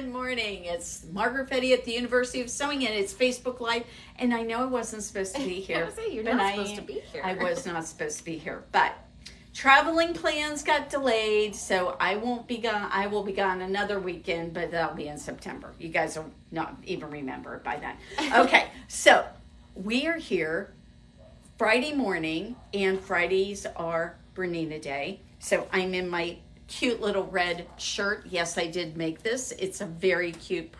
Good morning. It's Margaret at the University of Sewing, and it's Facebook Live. And I know I wasn't supposed to be here. You're not supposed to be here. I was not supposed to be here, but traveling plans got delayed, so I won't be gone. I will be gone another weekend, but that'll be in September. You guys will not even remember it by then. Okay, so we are here Friday morning, and Fridays are Bernina Day. So I'm in my cute little red shirt. Yes, I did make this. It's a very cute,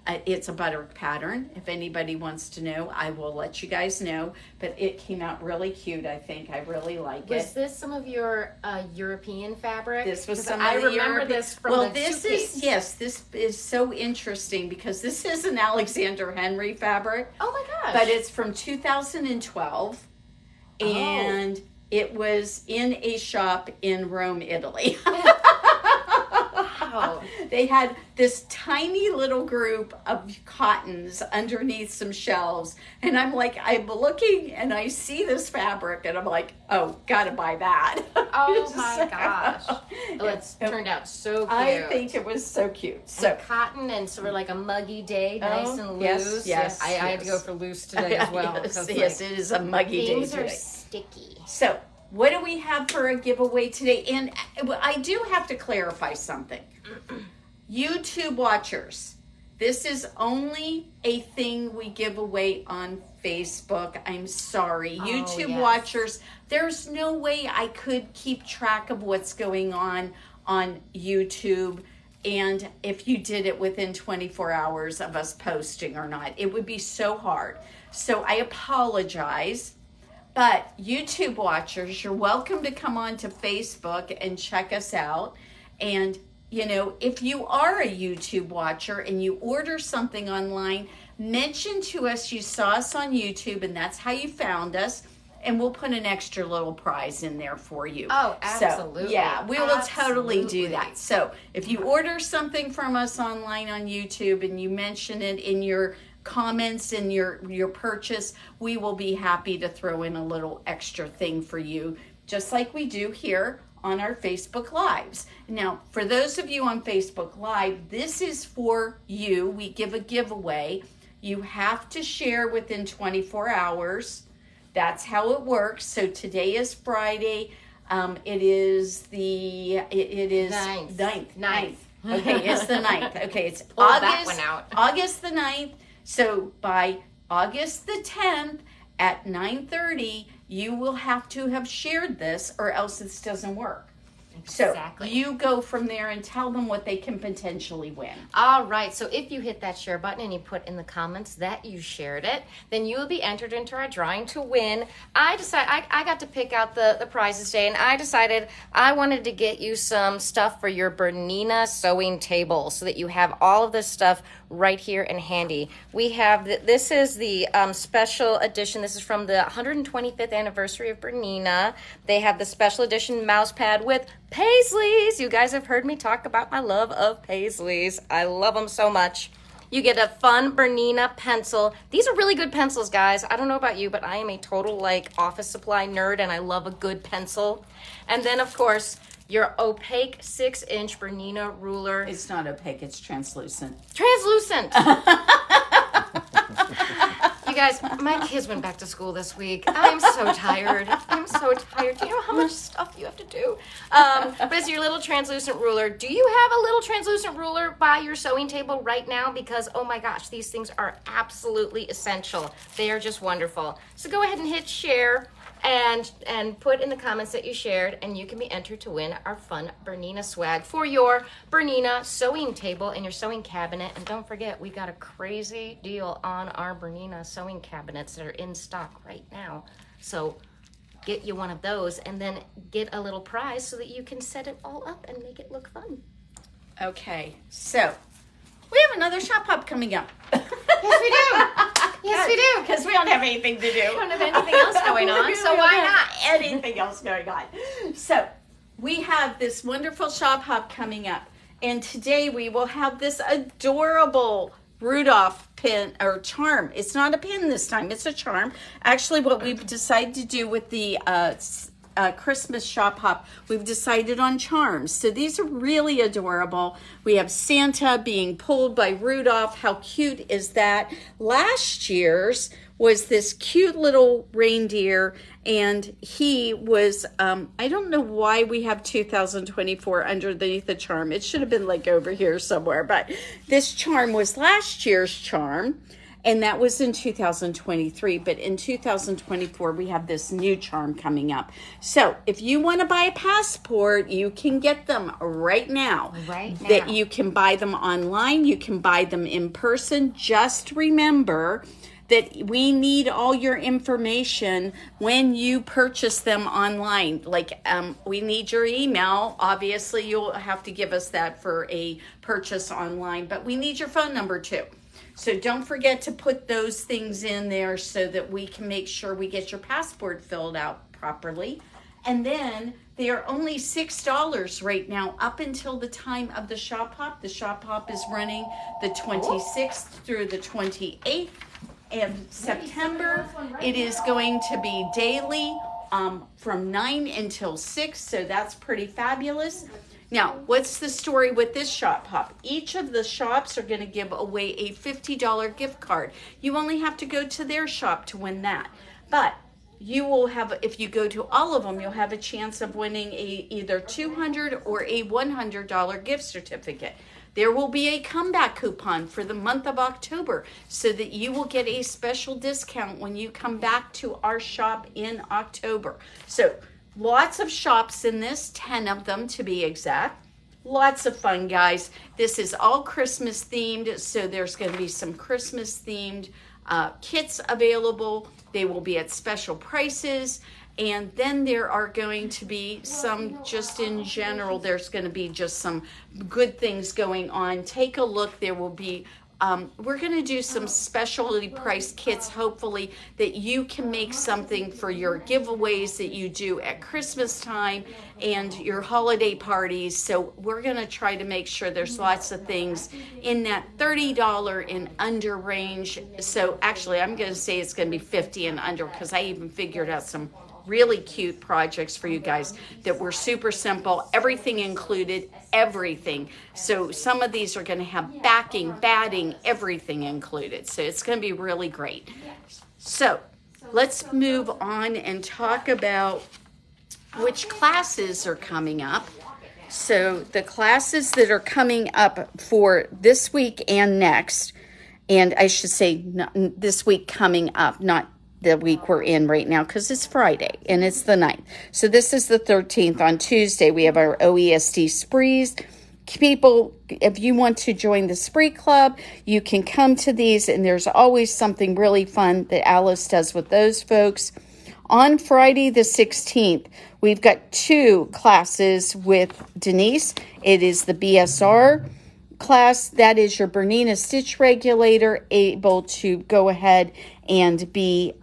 it's a butter pattern. If anybody wants to know, I will let you guys know. But it came out really cute, I think. I really like it. Was this some of your European fabric? This was some I of the remember European. this from well, the this suitcase. is, yes, this is so interesting because this is an Alexander Henry fabric. Oh my gosh. But it's from 2012. And it was in a shop in Rome, Italy. Wow. They had this tiny little group of cottons underneath some shelves. And I'm looking and I see this fabric and I'm like, oh, gotta buy that. Oh my gosh. Oh, it's turned out so cute. I think it was so cute. So cotton and sort of like a muggy day, nice and loose. Yes. I had to go for loose today as well. Yes, it is a muggy day things today. are sticky. So, what do we have for a giveaway today? And I do have to clarify something. YouTube watchers, this is only a thing we give away on Facebook. I'm sorry. YouTube watchers, there's no way I could keep track of what's going on YouTube. And if you did it within 24 hours of us posting or not, it would be so hard. So I apologize. But YouTube watchers, you're welcome to come on to Facebook and check us out. And, you know, if you are a YouTube watcher and you order something online, mention to us you saw us on YouTube and that's how you found us. And we'll put an extra little prize in there for you. Oh, absolutely. So, yeah, we will totally do that. So if you order something from us online on YouTube and you mention it in your comments in your purchase, we will be happy to throw in a little extra thing for you, just like we do here on our Facebook Lives. Now, for those of you on Facebook Live, this is for you. We give a giveaway. You have to share within 24 hours. That's how it works. So today is Friday. It is 9th. Okay, it's the 9th. Okay, it's that one out. August the 9th. So by August the 10th at 9:30, you will have to have shared this or else this doesn't work. Exactly. So you go from there and tell them what they can potentially win. All right. So if you hit that share button and you put in the comments that you shared it, then you will be entered into our drawing to win. I got to pick out the prizes today, and I decided I wanted to get you some stuff for your Bernina sewing table so that you have all of this stuff right here and handy. We have, this is the special edition. This is from the 125th anniversary of Bernina. They have the special edition mouse pad with paisleys. You guys have heard me talk about my love of paisleys. I love them so much. You get a fun Bernina pencil. These are really good pencils, guys. I don't know about you, but I am a total office supply nerd, and I love a good pencil. And then, of course, your opaque 6-inch Bernina ruler. It's not opaque, it's translucent. Translucent! You guys, my kids went back to school this week. I'm so tired. I'm so tired. Do you know how much stuff you have to do? But it's your little translucent ruler. Do you have a little translucent ruler by your sewing table right now? Because, oh my gosh, these things are absolutely essential. They are just wonderful. So go ahead and hit share and put in the comments that you shared, and you can be entered to win our fun Bernina swag for your Bernina sewing table and your sewing cabinet. And don't forget, we got a crazy deal on our Bernina sewing cabinets that are in stock right now. So get you one of those and then get a little prize so that you can set it all up and make it look fun. Okay, so we have another shop hop coming up. Yes, we do. Yes, we do. Because we don't have anything to do. We don't have anything else going on, so why not? Anything else going on. So we have this wonderful shop hop coming up. And today we will have this adorable Rudolph pin or charm. It's not a pin this time, it's a charm. Actually, what we've decided to do with the Christmas shop hop, we've decided on charms. So these are really adorable. We have Santa being pulled by Rudolph. How cute is that? Last year's was this cute little reindeer, and he was, I don't know why we have 2024 underneath the charm. It should have been like over here somewhere, but this charm was last year's charm, and that was in 2023. But in 2024, we have this new charm coming up. So if you want to buy a passport, you can get them right now. That you can buy them online. You can buy them in person. Just remember that we need all your information when you purchase them online. Like, we need your email. Obviously, you'll have to give us that for a purchase online, but we need your phone number too. So don't forget to put those things in there so that we can make sure we get your passport filled out properly. And then they are only $6 right now up until the time of the shop hop. The shop hop is running the 26th through the 28th. And September, it is going to be daily from 9 until 6, so that's pretty fabulous. Now, what's the story with this shop hop? Each of the shops are going to give away a $50 gift card. You only have to go to their shop to win that. But you will have, if you go to all of them, you'll have a chance of winning either $200 or a $100 gift certificate. There will be a comeback coupon for the month of October so that you will get a special discount when you come back to our shop in October. So lots of shops in this, 10 of them to be exact. Lots of fun, guys. This is all Christmas themed, so there's going to be some Christmas themed kits available. They will be at special prices. And then there are going to be some, just in general, there's going to be just some good things going on. Take a look. There will be, we're going to do some specialty price kits, hopefully, that you can make something for your giveaways that you do at Christmas time and your holiday parties. So we're going to try to make sure there's lots of things in that $30 and under range. So actually, I'm going to say it's going to be $50 and under, because I even figured out some really cute projects for you guys that were super simple, everything included, everything. So some of these are going to have backing, batting, everything included. So it's going to be really great. So let's move on and talk about which classes are coming up. So the classes that are coming up for this week and next, and I should say this week coming up, not the week we're in right now, because it's Friday and it's the 9th. So this is the 13th. On Tuesday, we have our OESD sprees. People, if you want to join the spree club, you can come to these, and there's always something really fun that Alice does with those folks. On Friday the 16th, we've got 2 classes with Denise. It is the BSR class. That is your Bernina stitch regulator, able to go ahead and be,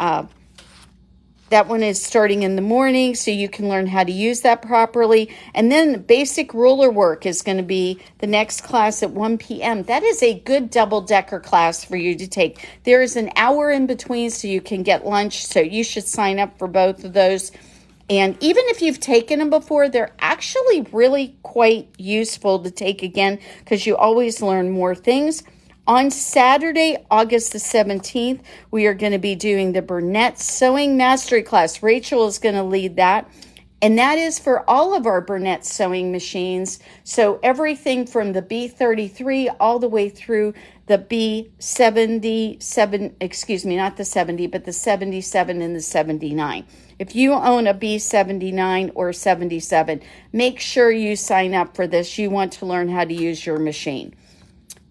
that one is starting in the morning, so you can learn how to use that properly. And then basic ruler work is going to be the next class at 1 p.m. That is a good double-decker class for you to take. There is an hour in between, so you can get lunch, so you should sign up for both of those. And even if you've taken them before, they're actually really quite useful to take again, because you always learn more things. On Saturday, August the 17th, we are going to be doing the Bernette Sewing Mastery class. Rachel is going to lead that. And that is for all of our Bernette sewing machines. So everything from the B33 all the way through the B77, excuse me, not the 70, but the 77 and the 79. If you own a B79 or 77, make sure you sign up for this. You want to learn how to use your machine.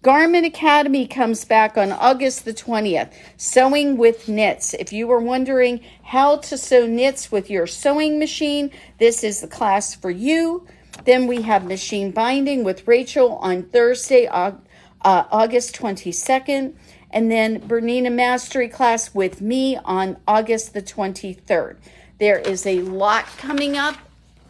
Garment Academy comes back on August the 20th, Sewing with Knits. If you were wondering how to sew knits with your sewing machine, this is the class for you. Then we have machine binding with Rachel on Thursday, August 22nd. And then Bernina Mastery class with me on August the 23rd. There is a lot coming up.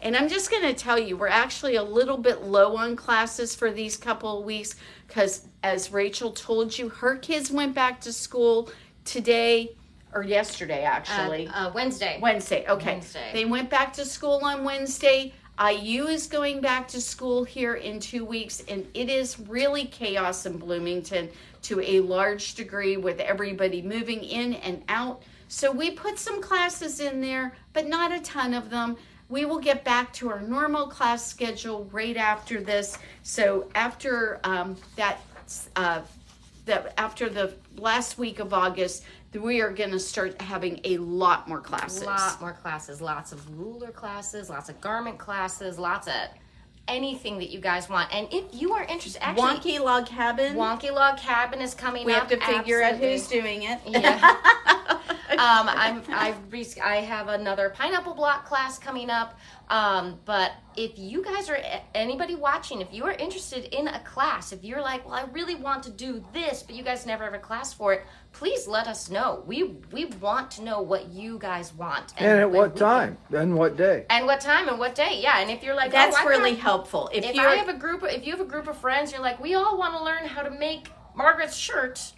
And I'm just going to tell you, we're actually a little bit low on classes for these couple of weeks because, as Rachel told you, her kids went back to school today. or yesterday actually. Wednesday. Wednesday, okay. Wednesday. They went back to school on Wednesday. IU is going back to school here in 2 weeks, and it is really chaos in Bloomington to a large degree with everybody moving in and out. So we put some classes in there, but not a ton of them. We will get back to our normal class schedule right after this. So after after the last week of August, we are going to start having a lot more classes. Lots of ruler classes, lots of garment classes, lots of anything that you guys want. And if you are interested, actually, Wonky Log Cabin is coming up. We have to figure out who's doing it. Yeah. I have another pineapple block class coming up. But if you guys are, anybody watching, if you are interested in a class, if you're like, well, I really want to do this, but you guys never have a class for it, please let us know. We want to know what you guys want. And at what time and what day. And what time and what day, yeah. And if you're like, that's really helpful. If you have a group of friends, you're like, we all want to learn how to make Margaret's shirt,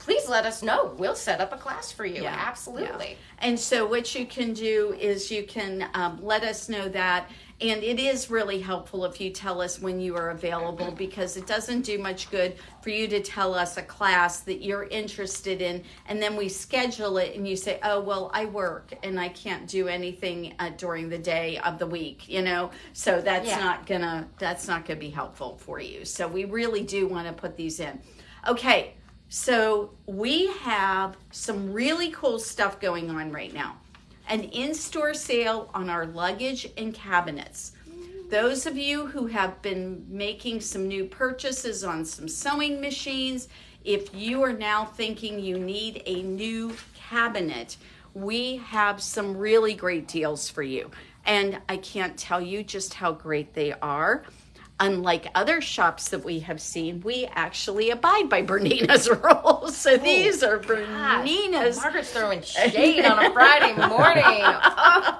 please let us know. We'll set up a class for you. Yeah, absolutely. Yeah. And so what you can do is you can let us know that. And it is really helpful if you tell us when you are available, because it doesn't do much good for you to tell us a class that you're interested in, and then we schedule it and you say, oh, well, I work and I can't do anything during the day of the week, you know? So that's not gonna be helpful for you. So we really do want to put these in. Okay. So we have some really cool stuff going on right now. An in-store sale on our luggage and cabinets. Those of you who have been making some new purchases on some sewing machines, if you are now thinking you need a new cabinet, we have some really great deals for you. And I can't tell you just how great they are. Unlike other shops that we have seen, we actually abide by Bernina's rules. So these are Bernina's. Margaret's throwing shade on a Friday morning.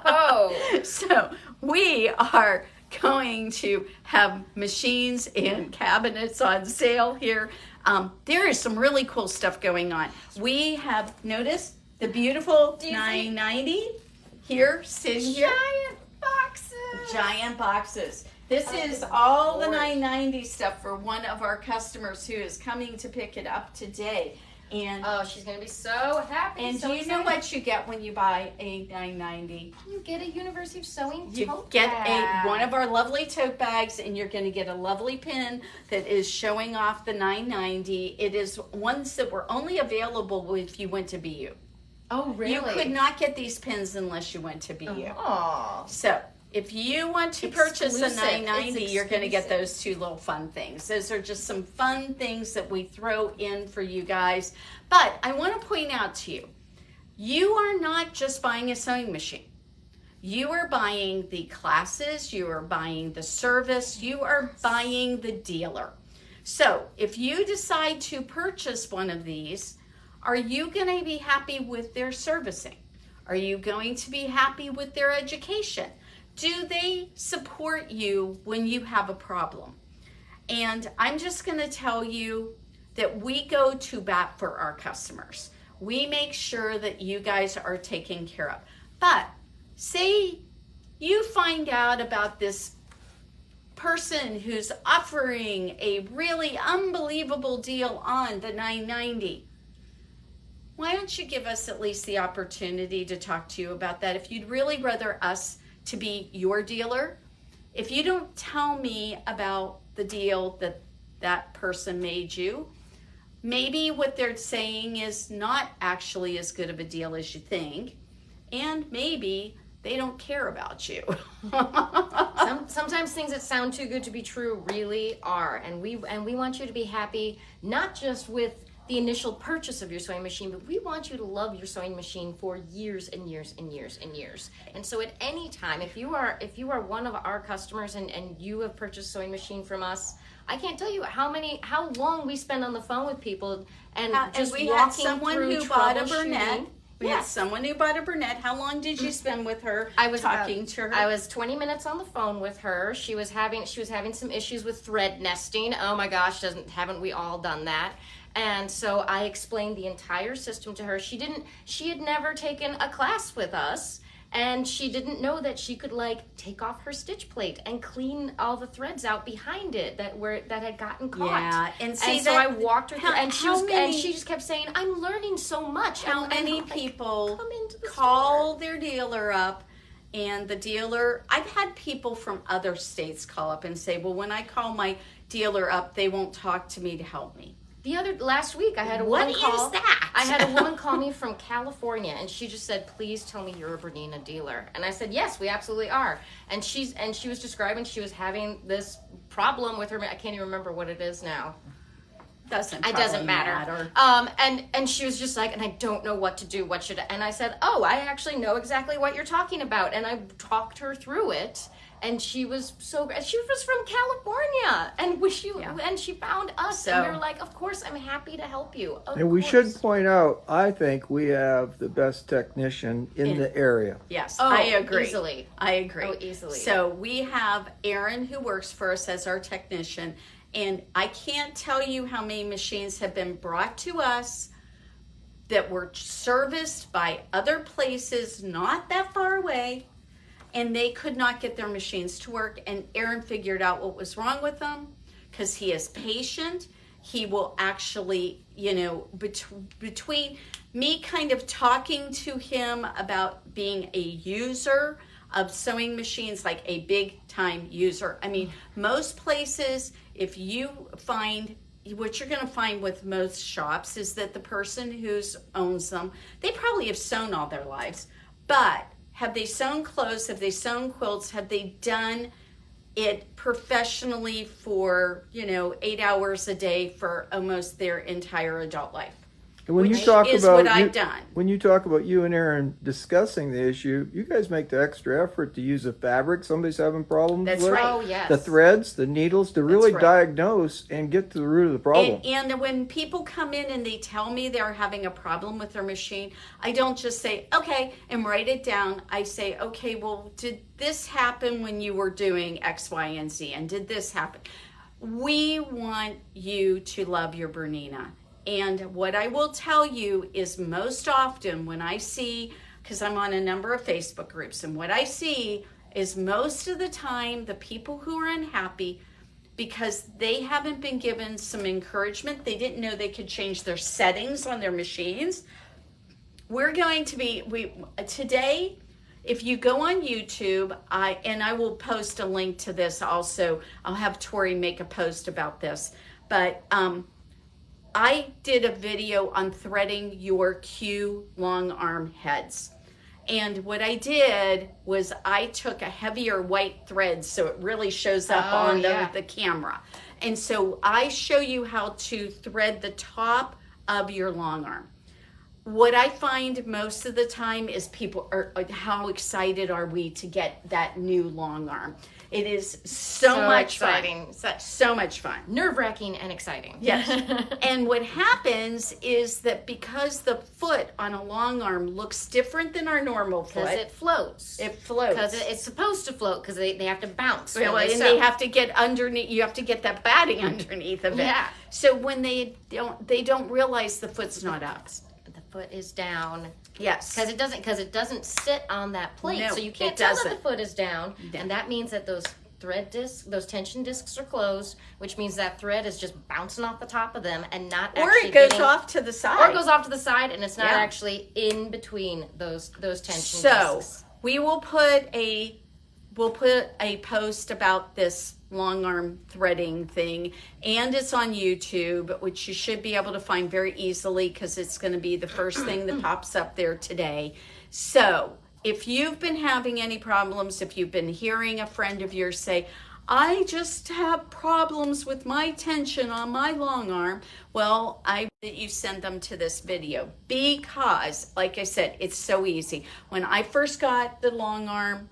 Oh. So we are going to have machines and cabinets on sale here. There is some really cool stuff going on. We have noticed the beautiful $9.90 here, sitting here. Giant boxes. This is all the $9.90 stuff for one of our customers who is coming to pick it up today. And she's going to be so happy. And do you know what you get when you buy a $9.90? You get a University of Sewing you tote get bag. one of our lovely tote bags, and you're going to get a lovely pin that is showing off the $9.90. It is ones that were only available if you went to BU. Oh, really? You could not get these pins unless you went to BU. Oh. So if you want to purchase a $9.90, you're going to get those two little fun things. Those are just some fun things that we throw in for you guys. But I want to point out to you, you are not just buying a sewing machine. You are buying the classes, you are buying the service, you are buying the dealer. So if you decide to purchase one of these, are you going to be happy with their servicing? Are you going to be happy with their education? Do they support you when you have a problem? And I'm just going to tell you that we go to bat for our customers. We make sure that you guys are taken care of. But say you find out about this person who's offering a really unbelievable deal on the $9.90. Why don't you give us at least the opportunity to talk to you about that? If you'd really rather us to be your dealer, if you don't tell me about the deal that that person made you, maybe what they're saying is not actually as good of a deal as you think, and maybe they don't care about you. Sometimes things that sound too good to be true really are, and we want you to be happy, not just with the initial purchase of your sewing machine, but we want you to love your sewing machine for years and years and years and years. And so at any time, if you are one of our customers and you have purchased a sewing machine from us, I can't tell you how long we spend on the phone with people and just we walking had someone through who bought a troubleshooting. Bernette We had someone who bought a Bernette. How long did you spend with her? I was talking to her. I was 20 minutes on the phone with her. She was having some issues with thread nesting. Oh my gosh, haven't we all done that? And so I explained the entire system to her. She had never taken a class with us. And she didn't know that she could take off her stitch plate and clean all the threads out behind it that had gotten caught. Yeah, and see, so I walked her through, and many, she just kept saying, "I'm learning so much." How many people call their dealer up, and the dealer? I've had people from other states call up and say, "Well, when I call my dealer up, they won't talk to me to help me." Last week, I had a woman call. What is that? I had a woman call me from California, and she just said, "Please tell me you're a Bernina dealer." And I said, "Yes, we absolutely are." And she was describing she was having this problem with her. I can't even remember what it is now. It doesn't matter. And she was just like, and I don't know what to do. What should I? And I said, "Oh, I actually know exactly what you're talking about." And I talked her through it. And she was so great. She was from California, and she found us, and we were like, "Of course, I'm happy to help you." And we should point out, I think we have the best technician in the area. Yes, I agree. Easily. I agree. Oh, easily. So we have Aaron who works for us as our technician, and I can't tell you how many machines have been brought to us that were serviced by other places not that far away, and they could not get their machines to work, and Aaron figured out what was wrong with them because he is patient. He will actually, between me kind of talking to him about being a user of sewing machines, like a big time user. I mean, most places, if you find, what you're going to find with most shops is that the person who owns them, they probably have sewn all their lives, but have they sewn clothes? Have they sewn quilts? Have they done it professionally for, 8 hours a day for almost their entire adult life? And when Which you talk is about what I've done. When you talk about you and Aaron discussing the issue, you guys make the extra effort to use a fabric somebody's having problems That's with. right. Oh, yes. The threads, the needles, to really right. diagnose and get to the root of the problem. And when people come in and they tell me they're having a problem with their machine, I don't just say, okay, and write it down. I say, okay, well, did this happen when you were doing X, Y, and Z? And did this happen? We want you to love your Bernina. And what I will tell you is most often when I see, because I'm on a number of Facebook groups, and what I see is most of the time the people who are unhappy because they haven't been given some encouragement. They didn't know they could change their settings on their machines. We're going to be, today, if you go on YouTube, I will post a link to this also. I'll have Tori make a post about this. But I did a video on threading your Q long arm heads. And what I did was I took a heavier white thread so it really shows up on the camera. And so I show you how to thread the top of your long arm. What I find most of the time is people are, how excited are we to get that new long arm? It is so much exciting. Fun. So much fun. Nerve-wracking and exciting. Yes. And what happens is that because the foot on a long arm looks different than our normal foot. Because it floats. It floats. Because it's supposed to float because they have to bounce. Well, and they have to get underneath, you have to get that batting underneath of it. Yeah. So when they don't realize the foot's not up. The foot is down. Yes. Because it doesn't sit on that plate. No, so you can't it tell doesn't. that the foot is down. No. And that means that those thread discs, those tension discs are closed, which means that thread is just bouncing off the top of them and not Or actually it goes off to the side. Or it goes off to the side and it's not Yeah. actually in between those tension So discs. we will put a post about this long arm threading thing, and it's on YouTube, which you should be able to find very easily because it's going to be the first thing that pops up there today. So if you've been having any problems, if you've been hearing a friend of yours say, I just have problems with my tension on my long arm, well, that you send them to this video because, like I said, it's so easy. When I first got the long arm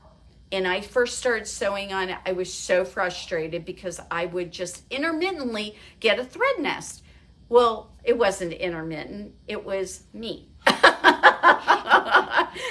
and I first started sewing on it, I was so frustrated because I would just intermittently get a thread nest. Well, it wasn't intermittent, it was me.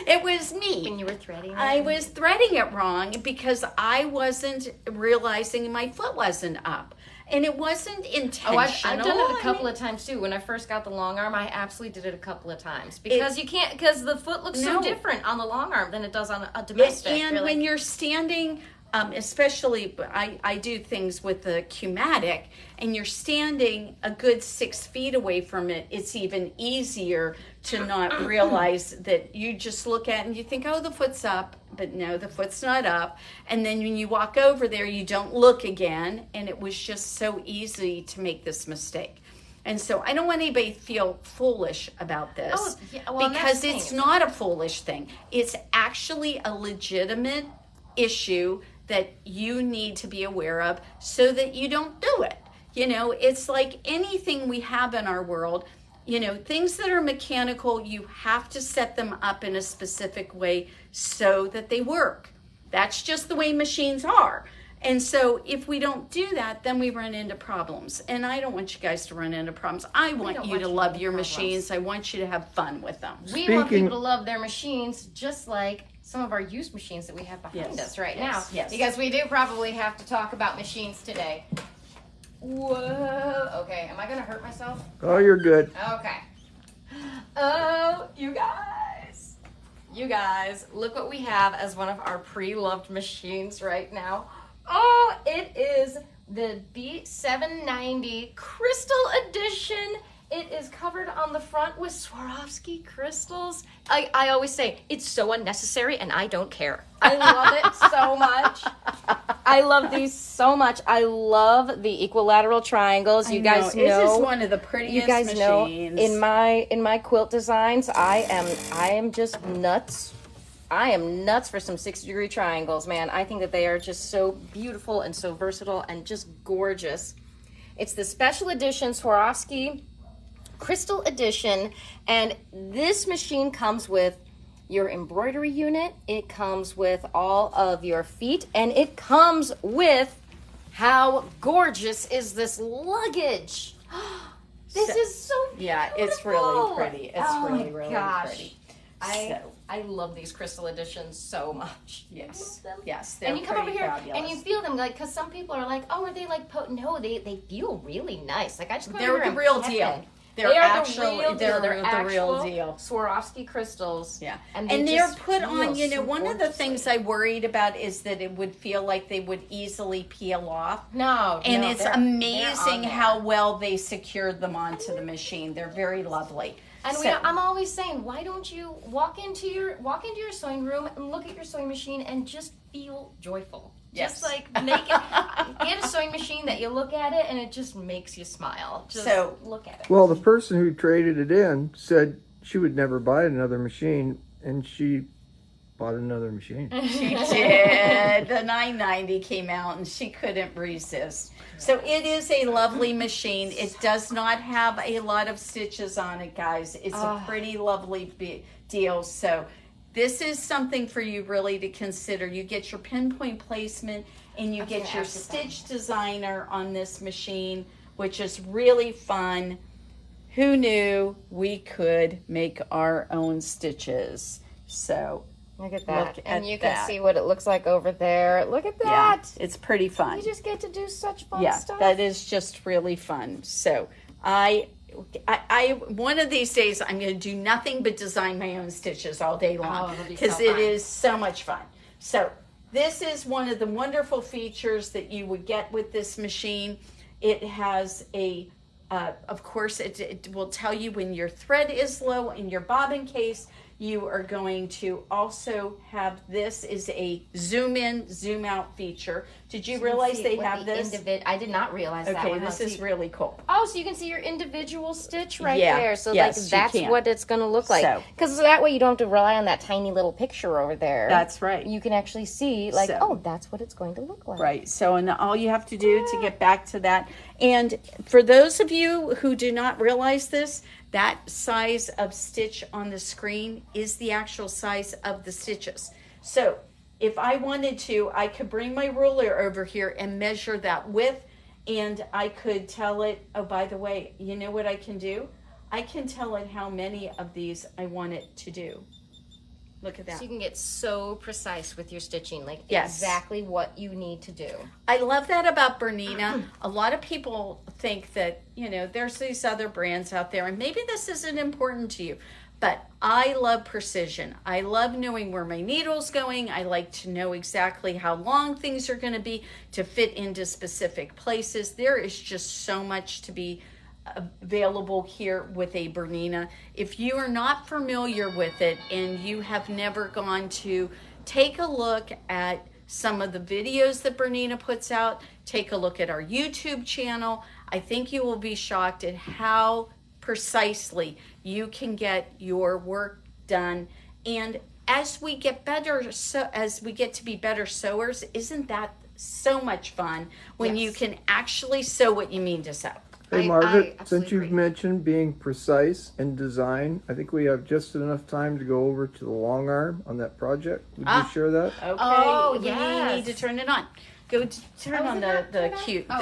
It was me. When you were threading it? I was threading it wrong because I wasn't realizing my foot wasn't up. And it wasn't intentional. Oh, I've done it a couple of times too. When I first got the long arm, I absolutely did it a couple of times because because the foot looks so different on the long arm than it does on a domestic. And when you're standing, especially I do things with the Qmatic, and you're standing a good 6 feet away from it, it's even easier to not realize that you just look at it and you think, oh, the foot's up, but no, the foot's not up. And then when you walk over there, you don't look again, and it was just so easy to make this mistake. And so I don't want anybody to feel foolish about this because it's not a foolish thing. It's actually a legitimate issue that you need to be aware of so that you don't do it. You know, it's like anything we have in our world, you know, things that are mechanical, you have to set them up in a specific way so that they work. That's just the way machines are. And so if we don't do that, then we run into problems. And I don't want you guys to run into problems. I want you to love your machines. I want you to have fun with them. We want people to love their machines just like some of our used machines that we have behind us right now. Yes. Because we do probably have to talk about machines today. Whoa. Okay, am I going to hurt myself? Oh, you're good. Okay. Oh, you guys, look what we have as one of our pre-loved machines right now. Oh, it is the B790 Crystal Edition. It is covered on the front with Swarovski crystals. I always say, it's so unnecessary and I don't care. I love it so much. I love these so much. I love the equilateral triangles. You guys know. This is one of the prettiest machines. Know, in my quilt designs, I am just nuts. I am nuts for some 60-degree triangles, man. I think that they are just so beautiful and so versatile and just gorgeous. It's the special edition Swarovski Crystal Edition, and this machine comes with your embroidery unit, it comes with all of your feet, and it comes with, how gorgeous is this luggage? This is so beautiful. Yeah, it's really pretty. It's really pretty. I love these Crystal Editions so much. Yes. I love them. Yes, and you come over here fabulous. and you feel them, like, because some people are like, oh, are they like no, they feel really nice. Like, I just go They're over here the real and deal. They're the real deal. Swarovski crystals. Yeah. And they're put on, feel so one of the things I worried about is that it would feel like they would easily peel off. And it's amazing how well they secured them onto the machine. They're very lovely. And I'm always saying, why don't you walk into your sewing room and look at your sewing machine and just feel joyful. Yes. Just like get a sewing machine that you look at it and it just makes you smile. Just look at it. Well, the person who traded it in said she would never buy another machine, and she bought another machine. She did. The 990 came out and she couldn't resist. So it is a lovely machine. It does not have a lot of stitches on it, guys. It's a pretty lovely deal. So this is something for you really to consider. You get your pinpoint placement and you get your stitch designer on this machine, which is really fun. Who knew we could make our own stitches? So look at that. And you can see what it looks like over there. Look at that. Yeah, it's pretty fun. You just get to do such fun stuff. Yeah, that is just really fun. So I one of these days I'm going to do nothing but design my own stitches all day long because it is so much fun. So this is one of the wonderful features that you would get with this machine. It has a, of course, it will tell you when your thread is low in your bobbin case. You are going to also have, this is a zoom in, zoom out feature. Did you realize they have this? I did not realize that. Okay, this is really cool. Oh, so you can see your individual stitch right there. So that's what it's going to look like. Because that way you don't have to rely on that tiny little picture over there. That's right. You can actually see, like, oh, that's what it's going to look like. Right. So, and all you have to do to get back to that. And for those of you who do not realize this, that size of stitch on the screen is the actual size of the stitches. So if I wanted to, I could bring my ruler over here and measure that width, and I could tell it, oh, by the way, you know what I can do? I can tell it how many of these I want it to do. Look at that. So you can get so precise with your stitching, like Yes. exactly what you need to do. I love that about Bernina. A lot of people think that, you know, there's these other brands out there and maybe this isn't important to you, but I love precision. I love knowing where my needle's going. I like to know exactly how long things are going to be to fit into specific places. There is just so much to be available here with a Bernina. If you are not familiar with it and you have never gone to take a look at some of the videos that Bernina puts out, take a look at our YouTube channel, I think you will be shocked at how precisely you can get your work done. And as we get better, so as we get to be better sewers, isn't that so much fun when you can actually sew what you mean to sew? Hey, I Margaret, absolutely since you've agree. mentioned being precise in design, I think we have just enough time to go over to the long arm on that project. Would you share that? Okay. Oh, we yes. need to turn it on. Go turn on the Well,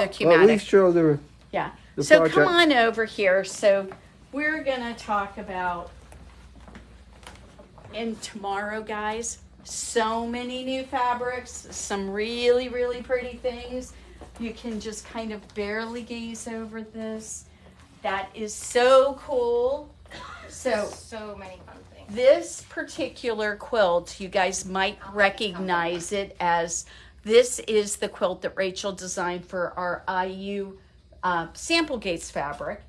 at Qmatic. least show the Yeah. the So project. come on over here. So we're gonna talk about, and tomorrow, guys, so many new fabrics, some really, really pretty things. You can just kind of barely gaze over this. That is so cool. So So many fun things. this particular quilt, you guys might recognize it as, this is the quilt that Rachel designed for our IU sample gates fabric.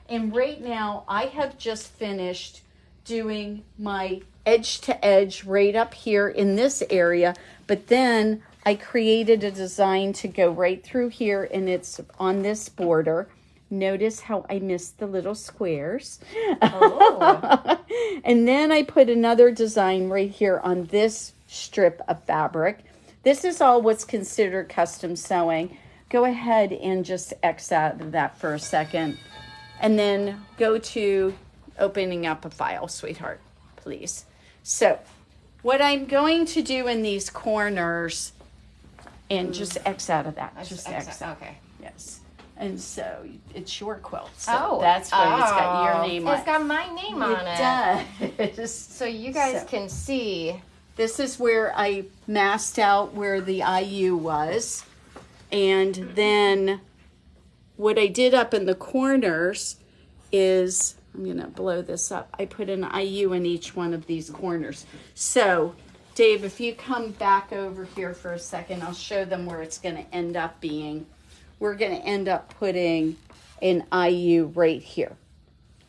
And right now I have just finished doing my edge to edge right up here in this area, but then I created a design to go right through here, and it's on this border. Notice how I missed the little squares. Oh. And then I put another design right here on this strip of fabric. This is all what's considered custom sewing. Go ahead and just X out of that for a second. And then go to opening up a file, sweetheart, please. So what I'm going to do in these corners, and just X out of that. Just X out. Okay. Yes. And so it's your quilt. So Oh, that's why it's got your name on It's got my name on it. It does. So you guys So- can see. This is where I masked out where the IU was. And then what I did up in the corners is, I'm going to blow this up. I put an IU in each one of these corners. So, Dave, if you come back over here for a second, I'll show them where it's going to end up being. We're going to end up putting an IU right here.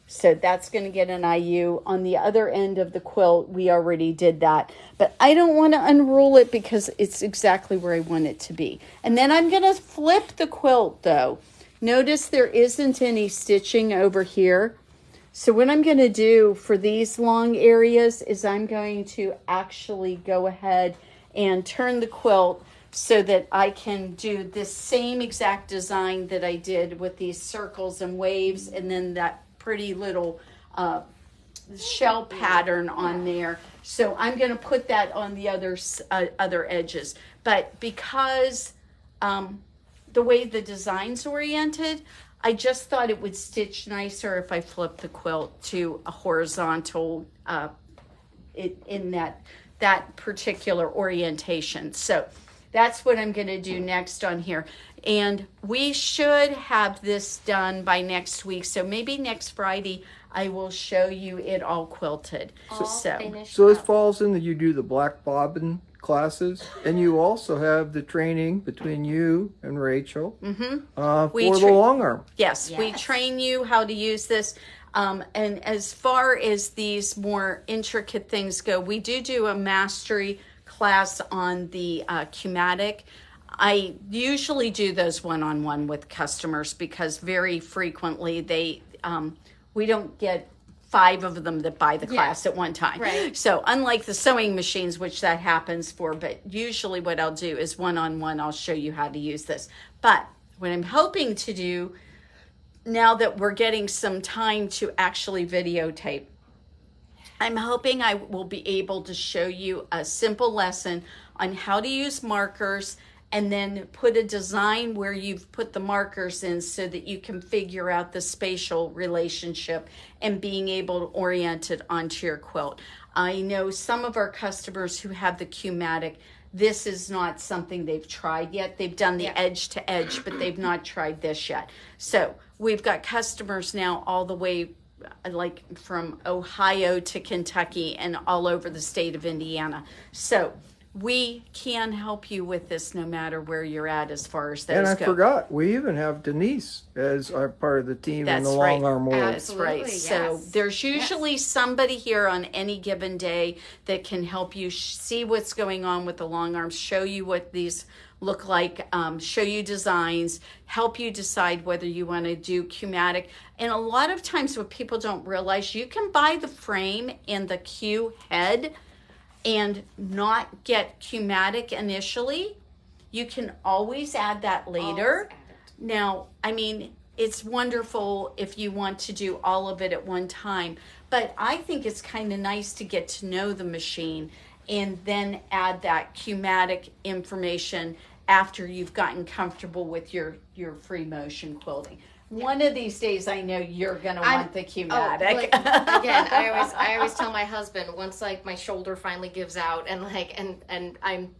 So that's going to get an IU. On the other end of the quilt, we already did that. But I don't want to unroll it because it's exactly where I want it to be. And then I'm going to flip the quilt, though. Notice there isn't any stitching over here. So what I'm going to do for these long areas is I'm going to actually go ahead and turn the quilt so that I can do this same exact design that I did with these circles and waves, and then that pretty little shell pattern on there. So I'm going to put that on the other edges. But because the way the design's oriented, I just thought it would stitch nicer if I flipped the quilt to a horizontal in that particular orientation. So that's what I'm going to do next on here. And we should have this done by next week. So maybe next Friday I will show you it all quilted. Finished So this up. falls in that you do the black bobbin classes, and you also have the training between you and Rachel for We the long arm. Yes, we Yes. train you how to use this. And as far as these more intricate things go, we do a mastery class on the Qmatic. I usually do those one-on-one with customers because very frequently we don't get 5 of them that buy the class at one time. Right. So unlike the sewing machines, which that happens for, but usually what I'll do is one-on-one, I'll show you how to use this. But what I'm hoping to do, now that we're getting some time to actually videotape, I'm hoping I will be able to show you a simple lesson on how to use markers and then put a design where you've put the markers in so that you can figure out the spatial relationship and being able to orient it onto your quilt. I know some of our customers who have the Qmatic, this is not something they've tried yet. They've done the edge to edge, but they've not tried this yet. So we've got customers now all the way like from Ohio to Kentucky and all over the state of Indiana. So we can help you with this no matter where you're at as far as those And I go. forgot, we even have Denise as our part of the team in the right. Longarm world. That's right. Absolutely, So yes. there's usually somebody here on any given day that can help you see what's going on with the long arms, show you what these look like, show you designs, help you decide whether you want to do Qmatic. And a lot of times what people don't realize, you can buy the frame and the Q head and not get Qmatic initially. You can always add that later. Now, I mean, it's wonderful if you want to do all of it at one time, but I think it's kind of nice to get to know the machine and then add that Qmatic information after you've gotten comfortable with your free motion quilting. One of these days, I know you're gonna want the Qmatic. Again, I always tell my husband, once like my shoulder finally gives out and like and I'm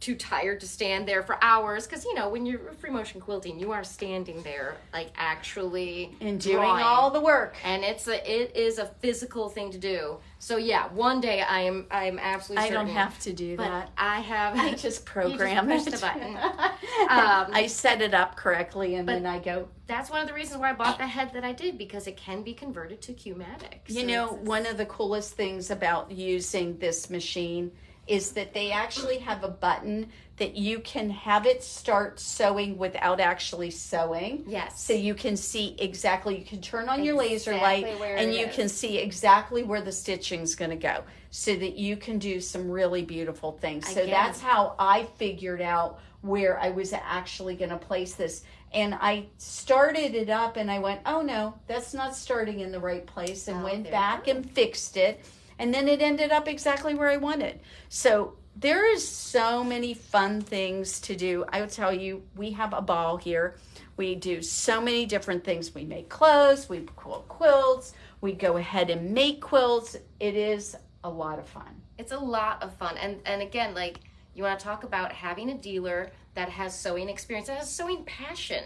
too tired to stand there for hours, because you know when you're free motion quilting, you are standing there like actually and doing drawing. all the work. And it is a physical thing to do. So yeah, one day I am absolutely I certain, don't have to do but that. I have. I just program you just it. push the button. I set it up correctly, and but then I go. That's one of the reasons why I bought the head that I did, because it can be converted to Qmatic. You So know, it's- one of the coolest things about using this machine is that they actually have a button that you can have it start sewing without actually sewing. Yes. So you can see exactly, you can turn on your laser Exactly light where and it you is. can see exactly where the stitching's going to go so that you can do some really beautiful things. So Again. that's how I figured out where I was actually going to place this. And I started it up and I went, oh no, that's not starting in the right place, and went there back you and fixed it. And then it ended up exactly where I wanted. So there is so many fun things to do. I will tell you, we have a ball here. We do so many different things. We make clothes, we quilt quilts, we go ahead and make quilts. It is a lot of fun. It's a lot of fun. And again, like, you want to talk about having a dealer that has sewing experience, that has sewing passion.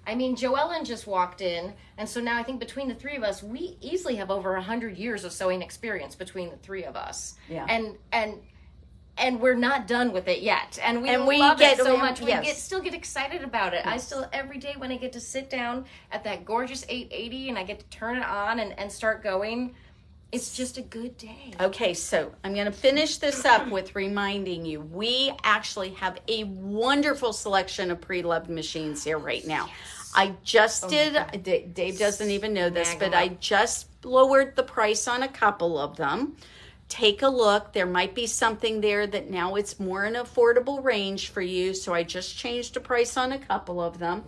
I mean, Joellen just walked in, and so now I think between the three of us, we easily have over 100 years of sewing experience between the three of us. Yeah. And we're not done with it yet. And we And we love get- it so much. We yes. still get excited about it. I still, every day when I get to sit down at that gorgeous 880 and I get to turn it on and start going, it's just a good day. Okay, so I'm going to finish this up with reminding you, we actually have a wonderful selection of pre-loved machines here right now. I just Dave doesn't even know this, Snag but 'em I just lowered the price on a couple of them. Take a look. There might be something there that now it's more an affordable range for you, so I just changed the price on a couple of them.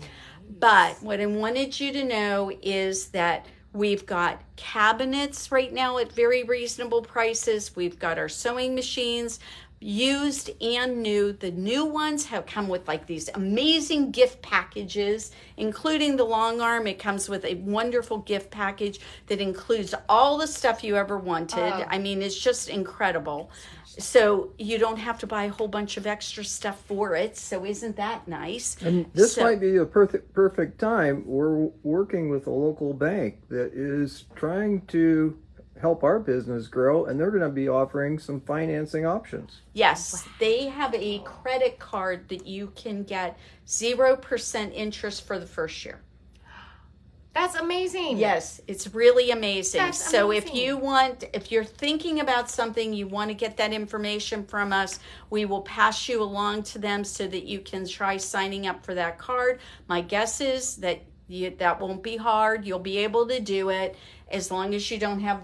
But what I wanted you to know is that we've got cabinets right now at very reasonable prices. We've got our sewing machines, used and new. The new ones have come with like these amazing gift packages, including the long arm. It comes with a wonderful gift package that includes all the stuff you ever wanted. I mean, it's just incredible. So you don't have to buy a whole bunch of extra stuff for it. So isn't that nice? And this So- might be a perfect time. We're working with a local bank that is trying to help our business grow, and they're going to be offering some financing options. Yes, they have a credit card that you can get 0% interest for the first year. That's amazing. Yes, it's really amazing. That's So if amazing. if you're thinking about something, you want to get that information from us, we will pass you along to them so that you can try signing up for that card. My guess is that that won't be hard. You'll be able to do it as long as you don't have,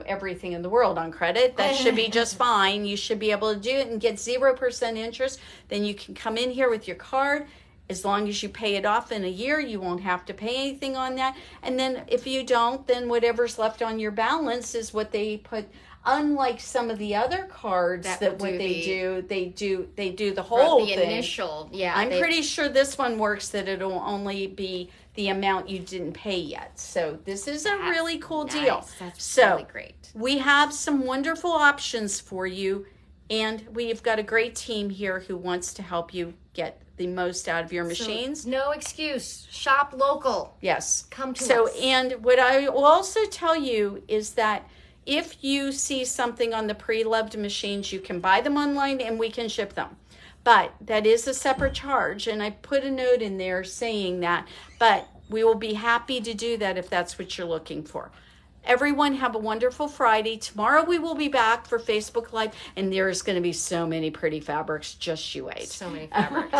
everything in the world on credit. That should be just fine. You should be able to do it and get 0% interest. Then you can come in here with your card. As long as you pay it off in a year, you won't have to pay anything on that. And then if you don't, then whatever's left on your balance is what they put. unlike some of the other cards That will do they do the whole the thing. initial. Yeah, I'm pretty sure this one works that it'll only be the amount you didn't pay yet. So this is a really cool deal. That's so really great. we have some wonderful options for you, and we've got a great team here who wants to help you get the most out of your machines. So, no excuse. Shop local. Yes. Come to so, us. And what I will also tell you is that if you see something on the pre-loved machines, you can buy them online and we can ship them. But that is a separate charge, and I put a note in there saying that. But we will be happy to do that if that's what you're looking for. Everyone have a wonderful Friday. Tomorrow we will be back for Facebook Live, and there's going to be so many pretty fabrics. Just you wait. So many fabrics.